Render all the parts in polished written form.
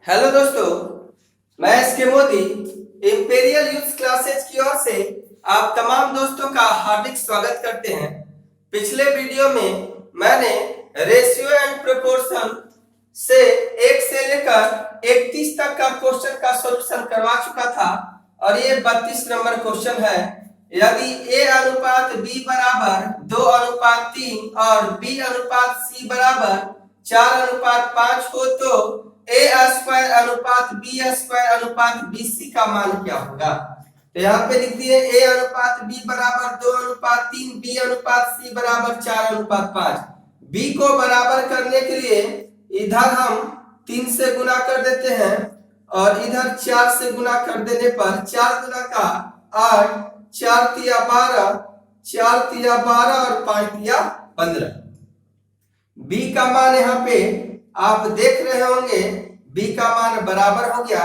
Hello दोस्तों, मैं S के मोदी इंपीरियल यूथ क्लासेज की ओर से आप तमाम दोस्तों का हार्दिक स्वागत करते हैं। पिछले वीडियो में मैंने रेशियो एंड प्रोपोर्शन से 1 से लेकर 31 तक का क्वेश्चन का सॉल्यूशन करवा चुका था और ये 32 नंबर क्वेश्चन है। यदि a अनुपात b बराबर 2:3 और b अनुपात c बराबर 4:5 हो तो a स्क्वायर अनुपात b स्क्वायर अनुपात bc का मान क्या होगा। तो यहाँ पे लिख दिए a अनुपात b बराबर 2:3, b अनुपात c बराबर 4:5। b को बराबर करने के लिए इधर हम 3 से गुना कर देते हैं और इधर 4 से गुना कर देने पर 4 गुना का 8, 4 तिया 12, 4 तिया 12 और 5 तिया 15। b का मान यहाँ पे आप देख रहे होंगे, b का मान बराबर हो गया,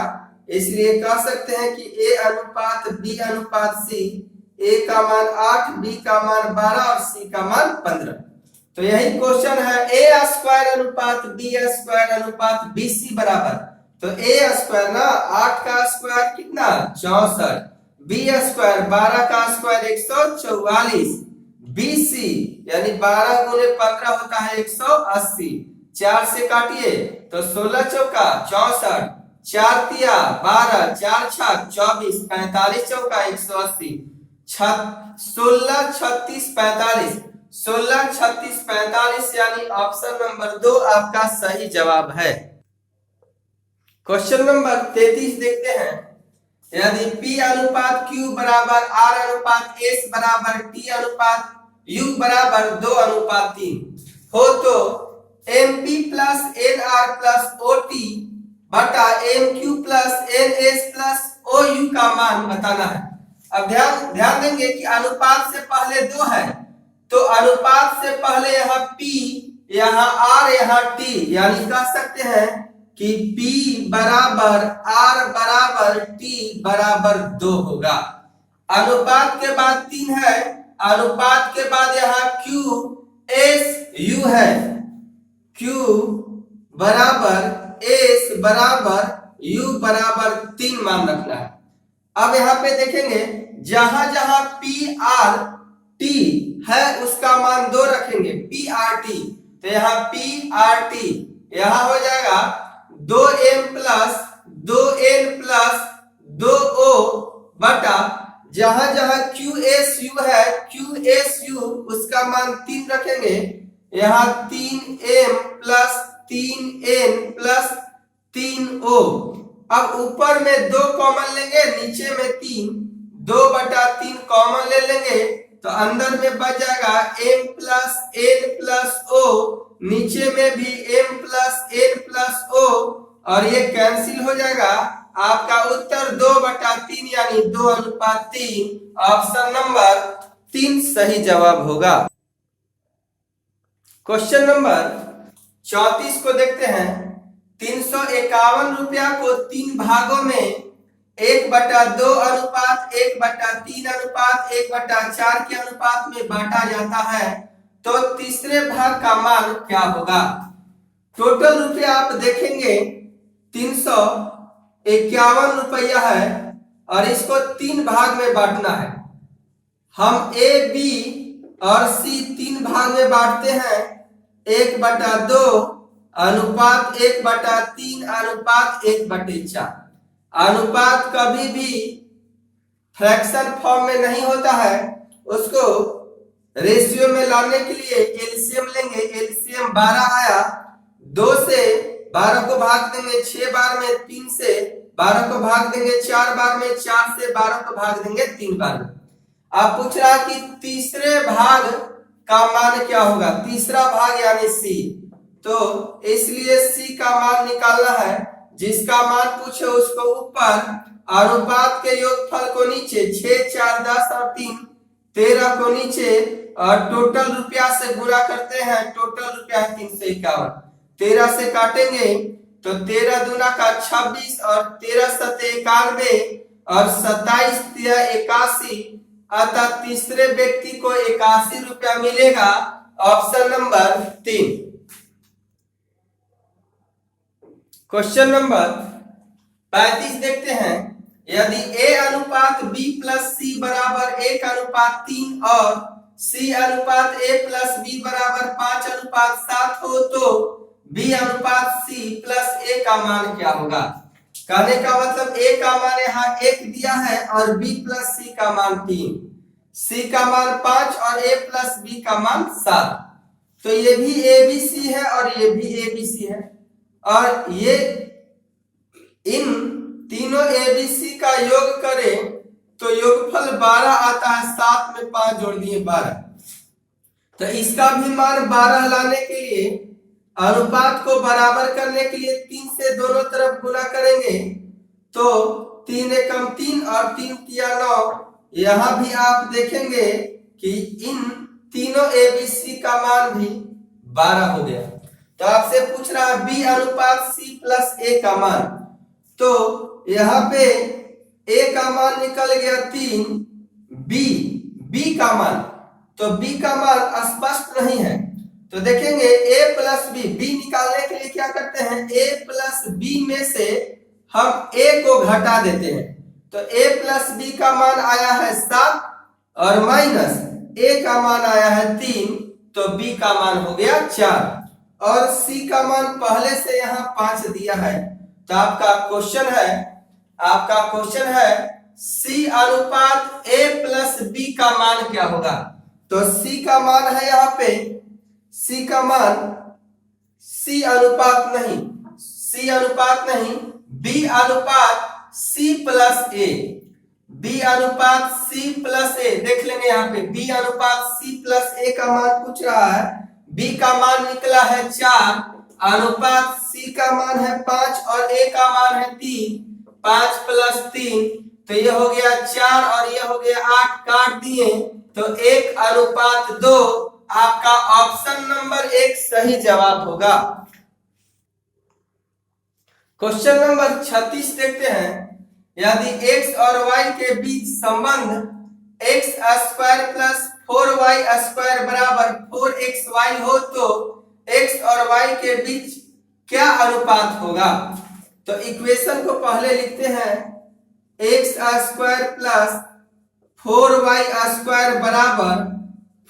इसलिए कह सकते हैं कि a अनुपात b अनुपात c, a का मान 8, b का मान 12 और c का मान 15। तो यही क्वेश्चन है a स्क्वायर अनुपात b स्क्वायर अनुपात bc बराबर, तो a स्क्वायर ना 8 का स्क्वायर कितना 64, b स्क्वायर 12 का स्क्वायर 144, bc यानी 12 गुने 15 होता है 180, 4 से काटिए तो 16 चौका 64, 4 तिया 12, 4 छक 24, 45 चौका 180, 16 36 45, 16 36 45 यानी ऑप्शन नंबर 2 आपका सही जवाब है। क्वेश्चन नंबर 33 देखते हैं। यदि P अनुपात Q बराबर R अनुपात S बराबर T अनुपात U बराबर 2:3 हो तो MP plus NR plus OT बटा MQ plus NS plus OU का मान बताना है। अब ध्यान देंगे कि अनुपात से पहले 2 है, तो अनुपात से पहले यहाँ P, यहाँ R, यहाँ T, यानी कह सकते हैं कि P बराबर R बराबर T बराबर 2 होगा। अनुपात के बाद 3 है, अनुपात के बाद यहाँ Q S U है, Q बराबर S बराबर U बराबर 3 मान रखना है। अब यहाँ पे देखेंगे जहां जहां P R T है उसका मान 2 रखेंगे, P R T, तो यहाँ P R T यहाँ हो जाएगा 2M plus 2N plus 2O बटा जहां जहां QSU है, QSU उसका मान 3 रखेंगे, यहाँ 3M plus 3N plus 3O। अब ऊपर में 2 कॉमन लेंगे, नीचे में 3, 2/3 कॉमन ले लेंगे तो अंदर में बच जाएगा M plus N plus O, नीचे में भी M plus N plus O और ये कैंसिल हो जाएगा। आपका उत्तर 2/3 यानी 2:3 ऑप्शन नंबर 3 सही जवाब होगा। क्वेश्चन नंबर 34 को देखते हैं। 351 रुपया को 3 भागों में 1/2 अनुपात 1/3 अनुपात 1/4 के अनुपात में बांटा जाता है, तो तीसरे भाग का मान क्या होगा। टोटल रुपया आप देखेंगे 351 रुपया है और इसको 3 भाग में बांटना है। हम A, B और C 3 भाग में बांटते हैं, 1/2 अनुपात 1/3 अनुपात 1/4। अनुपात कभी भी फ्रैक्शन फॉर्म में नहीं होता है, उसको रेशियो में लाने के लिए एलसीएम लेंगे। एलसीएम 12 आया, 2 से 12 को भाग देंगे 6 बार में, 3 से 12 को भाग देंगे 4 बार में, 4 से 12 को भाग देंगे 3 बार में। आप पूछ रहा कि तीसरे भाग का मान क्या होगा, तीसरा भाग यानी C, तो इसलिए C का मान निकालना है। जिसका मान पूछे उसको ऊपर, अनुपात के योगफल को नीचे, 6 4 10 और 3 13 को नीचे और टोटल रुपया से गुणा करते हैं। टोटल रुपया है 351, 13 से काटेंगे तो 13 दूना का 26 और 13 सते 91 और 27 तिया 81, अतः तीसरे व्यक्ति को 81 रुपया मिलेगा। Option number 3। क्वेश्चन नंबर 35 देखते हैं, यदि a अनुपात b प्लस सी बराबर 1:3 और c अनुपात a प्लस b बराबर 5:7 हो तो b अनुपात c प्लस a का मान क्या होगा। कहने का मतलब a का मान यहाँ 1 दिया है और b प्लस c का मान 3, c का मान 5 और a प्लस b का मान 7। तो ये भी ABC है और ये भी ABC है, और ये इन तीनों ABC का योग करें तो योगफल 12 आता है। 7 में 5 जोड़ दिए 12, तो इसका भी मान 12 लाने के लिए अनुपात को बराबर करने के लिए 3 से दोनों तरफ गुना करेंगे तो 3 एकम 3 और 3 तिया 9। यहाँ भी आप देखेंगे कि इन तीनों ABC का मान भी 12 हो गया। तो आपसे पूछ रहा है B अनुपात C प्लस A का मान, तो यहाँ पे A का मान निकल गया 3, B का मान, तो B का मान स्पष्ट नहीं है। तो देखेंगे A प्लस B निकालने के लिए क्या करते हैं, A प्लस B में से हम A को घटा देते हैं। तो A प्लस B का मान आया है 7 और माइनस A का मान आया है 3, तो B का मान हो गया 4 और C का मान पहले से यहाँ 5 दिया है। तो आपका क्वेश्चन है C अनुपात A प्लस B का मान क्या होगा। तो C का मान है यहाँ पे, C का मान C अनुपात नहीं B अनुपात C प्लस A, B अनुपात C प्लस A देख लेंगे। यहाँ पे B अनुपात C प्लस A का मान पूछ रहा है। B का मान निकला है 4, अनुपात C का मान है 5 और A का मान है 3, 5 प्लस 3 तो ये हो गया 4 और ये हो गया 8, काट दिए तो 1:2। आपका ऑप्शन नंबर 1 सही जवाब होगा। क्वेश्चन नंबर 36 देखते हैं, यदि x और y के बीच संबंध x² प्लस 4y² बराबर 4xy हो तो x और y के बीच क्या अनुपात होगा। तो इक्वेशन को पहले लिखते हैं, x² प्लस 4y² बराबर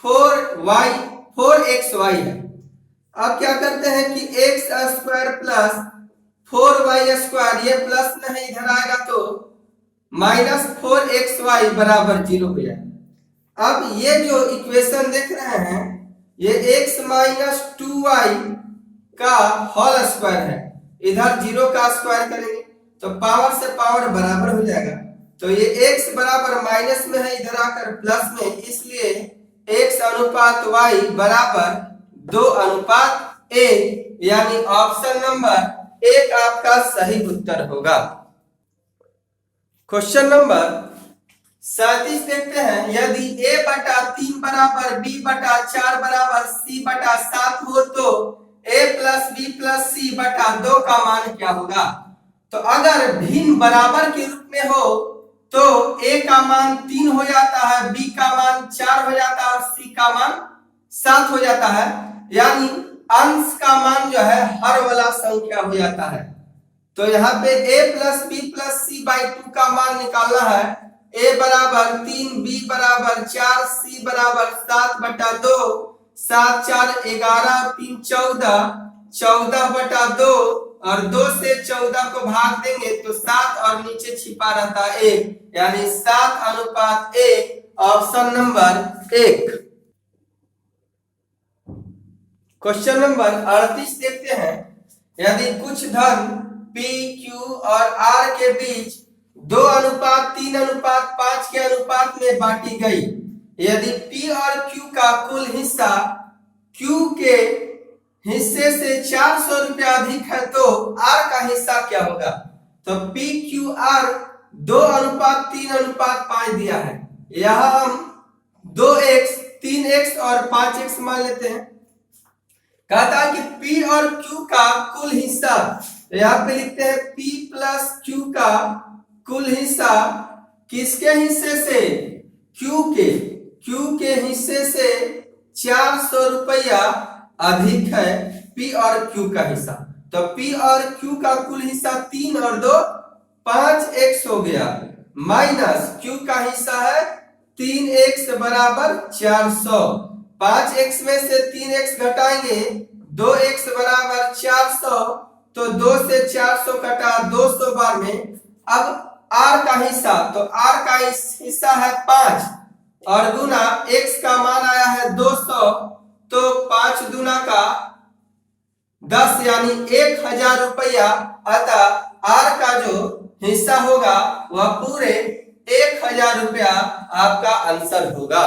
4xy है। अब क्या करते हैं कि x² प्लस 4y² ये प्लस नहीं इधर आएगा तो माइनस 4xy बराबर 0 हो जाएगा। अब ये जो इक्वेशन देख रहे हैं ये x माइनस 2y का होल स्क्वायर है, इधर 0 का स्क्वायर करेंगे तो पावर से पावर बराबर हो जाएगा। तो ये x बराबर माइनस में है, इधर आकर प्लस में, इसलिए x अनुपात y बराबर 2:1, यानी ऑप्शन नंबर 1 आपका सही उत्तर होगा। क्वेश्चन नंबर 37 देखते हैं, यदि a/3 बराबर b/4 बराबर c/7 हो तो a plus b plus c/2 का मान क्या होगा। तो अगर भिन्न बराबर के रूप में हो तो a का मान 3 हो जाता है, b का मान 4 हो जाता है और c का मान 7 हो जाता है, यानी अंश का मान जो है हर वाला संख्या हो जाता है। तो यहाँ पे a plus b plus c/2 का मान निकालना है। a बराबर 3, b बराबर 4, c बराबर 7/2, 7 4 11 3 14, 14/2 और 2 से 14 को भाग देंगे तो 7 और नीचे छिपा रहता है 1, यानी 7:1, ऑप्शन नंबर 1। क्वेश्चन नंबर 38 देखते हैं, यदि कुछ धन P, Q और R के बीच 2:3:5 के अनुपात में बांटी गई, यदि P और Q का कुल हिस्सा Q के हिस्से से 400 रुपया अधिक है तो R का हिस्सा क्या होगा। तो P, Q, R 2:3:5 दिया है, यहाँ हम 2x, 3x और 5x मान लेते हैं। कहता है कि P और Q का कुल हिस्सा, तो यहाँ पे लिखते हैं P प्लस Q का कुल हिस्सा किसके हिस्से से, Q के हिस्से से 400 रुपया अधिक है P और Q का हिस्सा। तो P और Q का कुल हिस्सा 3 और 2 5x हो गया, माइनस q का हिस्सा है 3x बराबर 400। 5x में से 3x घटाएंगे 2x बराबर 400, तो 2 से 400 कटा 200 बार में। अब r का हिस्सा, तो r का हिस्सा है 5 और गुना x का मान आया है 200, तो 5 दूना का 10 यानी 1000 रुपया। अतः r का जो हिस्सा होगा वह पूरे 1000 रुपया आपका आंसर होगा।